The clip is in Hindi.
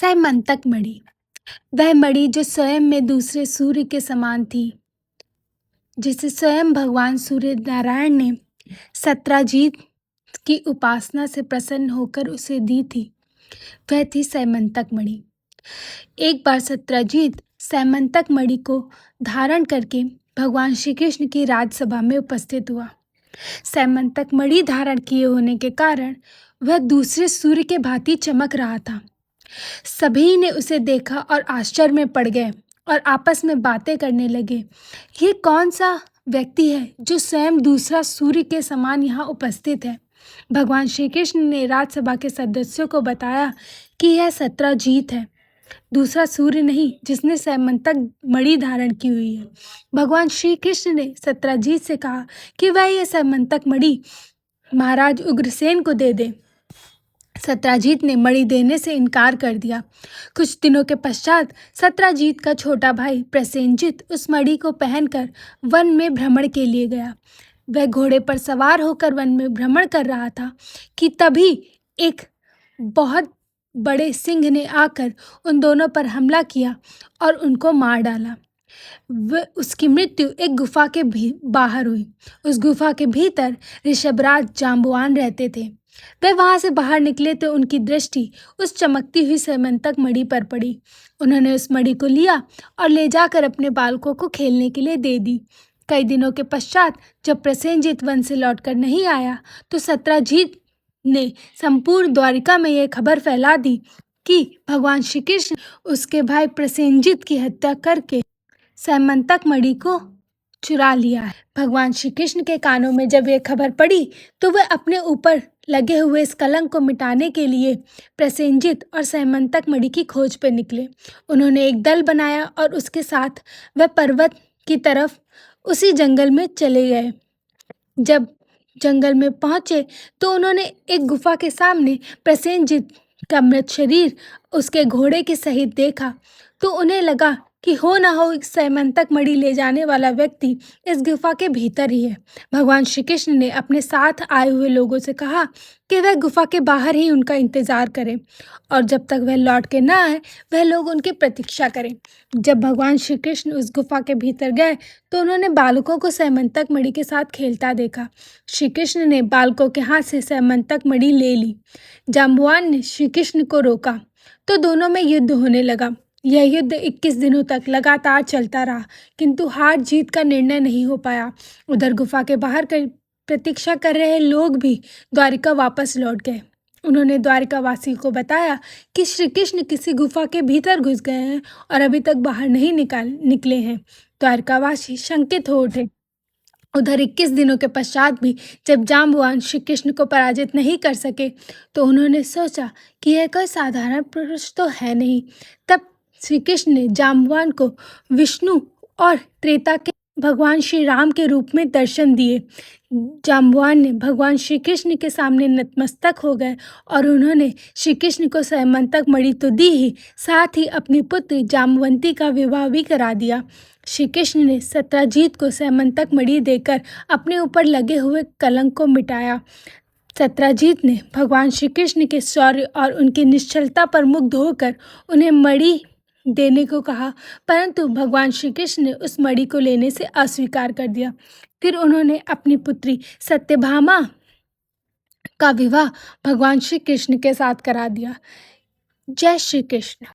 सैमंतक मणि, वह मणि जो स्वयं में दूसरे सूर्य के समान थी, जिसे स्वयं भगवान सूर्य नारायण ने सत्राजीत की उपासना से प्रसन्न होकर उसे दी थी, वह थी सैमंतक मणि। एक बार सत्राजीत सैमंतक मणि को धारण करके भगवान श्री कृष्ण की राजसभा में उपस्थित हुआ। सैमंतक मणि धारण किए होने के कारण वह दूसरे सूर्य के भांति चमक रहा था। सभी ने उसे देखा और आश्चर्य में पड़ गए और आपस में बातें करने लगे, ये कौन सा व्यक्ति है जो स्वयं दूसरा सूर्य के समान यहाँ उपस्थित है। भगवान श्री कृष्ण ने राजसभा के सदस्यों को बताया कि यह सत्राजीत है, दूसरा सूर्य नहीं जिसने सैमंतक मणि धारण की हुई है। भगवान श्री कृष्ण ने सत्राजीत से कहा कि वह यह सैमंतक मणि महाराज उग्रसेन को दे दे। सत्राजीत ने मणि देने से इनकार कर दिया। कुछ दिनों के पश्चात सत्राजीत का छोटा भाई प्रसेनजित उस मणि को पहनकर वन में भ्रमण के लिए गया। वह घोड़े पर सवार होकर वन में भ्रमण कर रहा था कि तभी एक बहुत बड़े सिंह ने आकर उन दोनों पर हमला किया और उनको मार डाला। उसकी मृत्यु एक गुफा के बाहर हुई। उस गुफा के भीतर ऋषभराज जाम्बुवान रहते थे। वे वहां से बाहर निकले तो उनकी दृष्टि उस चमकती हुई सैमंतक मणि पर पड़ी। उन्होंने उस मणि को लिया और ले जाकर अपने बालकों को खेलने के लिए दे दी। कई दिनों के पश्चात जब प्रसेनजित वन से लौटकर नहीं आया तो सत्राजीत ने संपूर्ण द्वारिका में यह खबर फैला दी कि भगवान श्री कृष्ण उसके भाई प्रसेनजित की हत्या करके सैमंतक मणि को चुरा लिया है। भगवान श्री कृष्ण के कानों में जब यह खबर पड़ी तो वह अपने ऊपर लगे हुए इस कलंक को मिटाने के लिए प्रसेनजित और सैमंतक मणि की खोज पर निकले। उन्होंने एक दल बनाया और उसके साथ वह पर्वत की तरफ उसी जंगल में चले गए। जब जंगल में पहुंचे तो उन्होंने एक गुफा के सामने प्रसेनजित का मृत शरीर उसके घोड़े के सहित देखा तो उन्हें लगा कि हो ना हो सैमंतक मणि ले जाने वाला व्यक्ति इस गुफा के भीतर ही है। भगवान श्री कृष्ण ने अपने साथ आए हुए लोगों से कहा कि वह गुफा के बाहर ही उनका इंतजार करें और जब तक वह लौट के ना आए वह लोग उनकी प्रतीक्षा करें। जब भगवान श्री कृष्ण उस गुफा के भीतर गए तो उन्होंने बालकों को सैमंतक मणि के साथ खेलता देखा। श्री कृष्ण ने बालकों के हाथ से सैमंतक मणि ले ली। जाम्बुवान ने श्री कृष्ण को रोका तो दोनों में युद्ध होने लगा। यह युद्ध 21 दिनों तक लगातार चलता रहा, किंतु हार जीत का निर्णय नहीं हो पाया। उधर गुफा के बाहर प्रतीक्षा कर रहे लोग भी द्वारिका वापस लौट गए। उन्होंने द्वारिकावासी को बताया कि श्री कृष्ण किसी गुफा के भीतर घुस गए हैं और अभी तक बाहर नहीं निकले हैं। द्वारिकावासी शंकित हो उठे। उधर 21 दिनों के पश्चात भी जब जाम्बुवान श्री कृष्ण को पराजित नहीं कर सके तो उन्होंने सोचा कि यह कोई साधारण पुरुष तो है नहीं। तब श्री कृष्ण ने जाम्बुवान को विष्णु और त्रेता के भगवान श्री राम के रूप में दर्शन दिए। जाम्बुवान ने भगवान श्री कृष्ण के सामने नतमस्तक हो गए और उन्होंने श्री कृष्ण को सैमंतक मणि तो दी ही, साथ ही अपनी पुत्री जाम्बवंती का विवाह भी करा दिया। श्री कृष्ण ने सत्राजीत को सैमंतक मणि देकर अपने ऊपर लगे हुए कलंक को मिटाया। सत्राजीत ने भगवान श्री कृष्ण के शौर्य और उनकी निश्चलता पर मुग्ध होकर उन्हें मणि देने को कहा, परंतु भगवान श्री कृष्ण ने उस मणि को लेने से अस्वीकार कर दिया। फिर उन्होंने अपनी पुत्री सत्यभामा का विवाह भगवान श्री कृष्ण के साथ करा दिया। जय श्री कृष्ण।